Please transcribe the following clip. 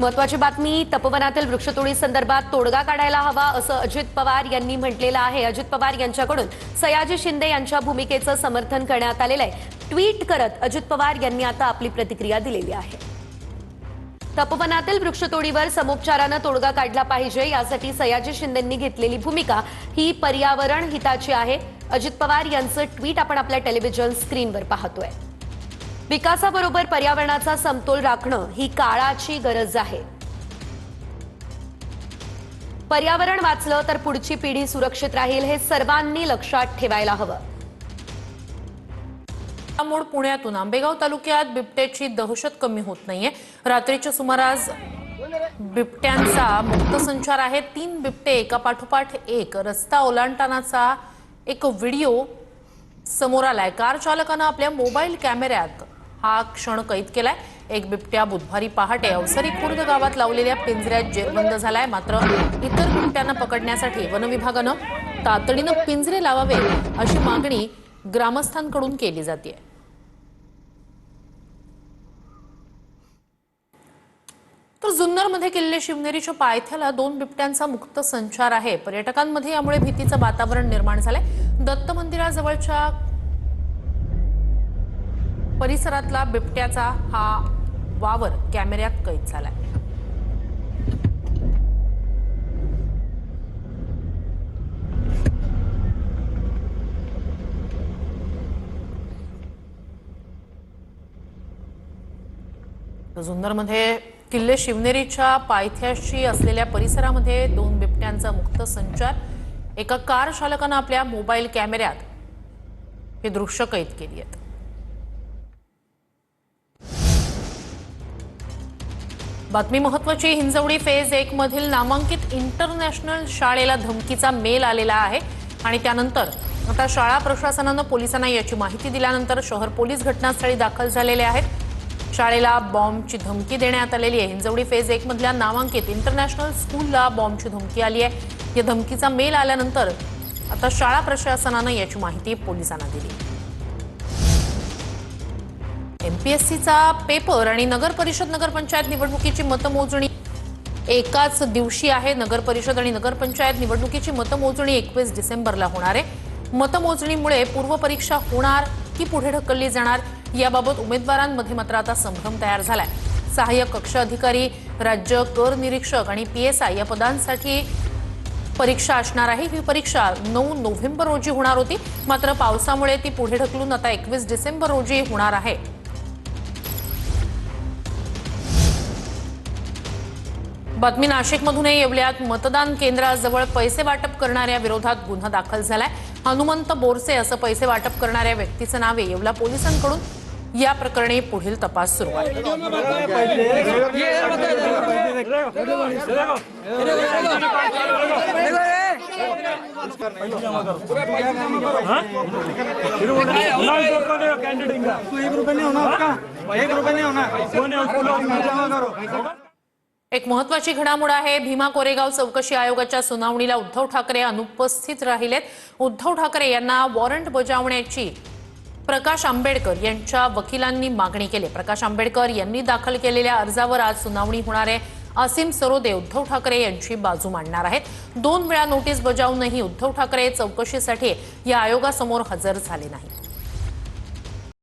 महत्वाची बातमी, तपोवनातील वृक्षतोडी संदर्भात तोडगा काढायला हवा असं अजित पवार यांनी म्हटलेलं आहे। अजित पवार यांच्याकडून सयाजी शिंदे यांच्या भूमिकेचं समर्थन करण्यात आलेलं आहे। ट्विट करत अजित पवार यांनी आता आपली प्रतिक्रिया दिलेली आहे। तपोवनातील वृक्षतोडीवर समोपचाराने तोडगा काढला पाहिजे, यासाठी सयाजी शिंदेंनी घेतलेली भूमिका ही पर्यावरण हिताची आहे। अजित पवार यांचं ट्विट आपण आपल्या टेलिव्हिजन स्क्रीनवर पाहतोय। विकासाबरोबर पर्यावरणाचा समतोल राखणं ही काळाची गरज आहे। पर्यावरण वाचलं तर पुढची पिढी सुरक्षित राहील, हे सर्वांनी लक्षात ठेवायला हवं। मूळ पुण्यातून आंबेगाव तालुक्यात बिबट्याची दहशत कमी होत नाहीये। रात्रीच्या सुमारास बिबट्यांचा मुक्त संचार आहे। 3 बिबटे एकापाठोपाठ एक रस्ता ओलांडतानाचा एक व्हिडिओ समोर आलाय। कार चालकानं आपल्या मोबाईल कॅमेऱ्यात हा क्षण कैद केलाय। एक बिबट्या बुधवारी पहाटे अवसरी खुर्द गावात लावलेल्या पिंजऱ्यात जेरबंद झालाय। मात्र इतर बिबट्यांना पकडण्यासाठी वन विभागानं तातडीनं पिंजरे लावावे अशी मागणी ग्रामस्थांकडून केली जाते। तर जुन्नरमध्ये किल्ले शिवनेरीच्या पायथ्याला 2 बिबट्यांचा मुक्त संचार आहे। पर्यटकांमध्ये यामुळे भीतीचं वातावरण निर्माण झालंय। दत्त मंदिराजवळच्या परिसरातला बिबट्याचा हा वावर कॅमेऱ्यात कैद झालाय। जुन्नरमध्ये किल्ले शिवनेरीच्या पायथ्याशी असलेल्या परिसरामध्ये 2 बिबट्यांचा मुक्त संचार। एका कार चालकानं आपल्या मोबाईल कॅमेऱ्यात हे दृश्य कैद केली आहेत। बातमी महत्वाची, हिंजवडी फेज 1 मधील नामांकित इंटरनॅशनल शाळेला धमकीचा मेल आलेला आहे आणि त्यानंतर आता शाळा प्रशासनानं पोलिसांना याची माहिती दिल्यानंतर शहर पोलीस घटनास्थळी दाखल झालेले आहेत। शाळेला बॉम्बची धमकी देण्यात आलेली आहे। हिंजवडी फेज 1 मधल्या नामांकित इंटरनॅशनल स्कूलला बॉम्बची धमकी आली आहे। या धमकीचा मेल आल्यानंतर आता शाळा प्रशासनानं याची माहिती पोलिसांना दिली। एमपीएससीचा पेपर आणि नगर परिषद नगरपंचायत निवडणुकीची मतमोजणी एकाच दिवशी आहे। नगर परिषद आणि नगरपंचायत निवडणुकीची मतमोजणी 21 डिसेंबरला होणार आहे। मतमोजणीमुळे पूर्वपरीक्षा होणार की पुढे ढकलली जाणार याबाबत उमेदवारांमध्ये मात्र आता संभ्रम तयार झालाय। सहाय्यक कक्ष अधिकारी, राज्य कर निरीक्षक आणि पीएसआय या पदांसाठी परीक्षा असणार आहे। ही परीक्षा 9 नोव्हेंबर रोजी होणार होती, मात्र पावसामुळे ती पुढे ढकलून आता 21 डिसेंबर रोजी होणार आहे। बातमी नाशिकमधूनही येवल्यात मतदान केंद्राजवळ पैसे वाटप करणाऱ्या विरोधात गुन्हा दाखल झालाय। हनुमंत बोरसे असं पैसे वाटप करणाऱ्या व्यक्तीचं नाव आहे। येवला पोलिसांकडून या प्रकरणी पुढील तपास सुरू आहे। एक महत्वाची घडामोड आहे। भीमा कोरेगाव चौकशी आयोगाच्या सुनावणीला उद्धव ठाकरे अनुपस्थित राहिलेत। उद्धव ठाकरे यांना वॉरंट बजावण्याची प्रकाश आंबेडकर यांच्या वकिलांनी मागणी केली। प्रकाश आंबेडकर यांनी दाखल केलेल्या अर्जावर आज सुनावणी होणार आहे। असीम सरोदे उद्धव ठाकरे यांची बाजू मांडणार आहेत। 2 वेळा नोटीस बजावूनही उद्धव ठाकरे चौकशीसाठी या आयोगासमोर हजर झाले नाही।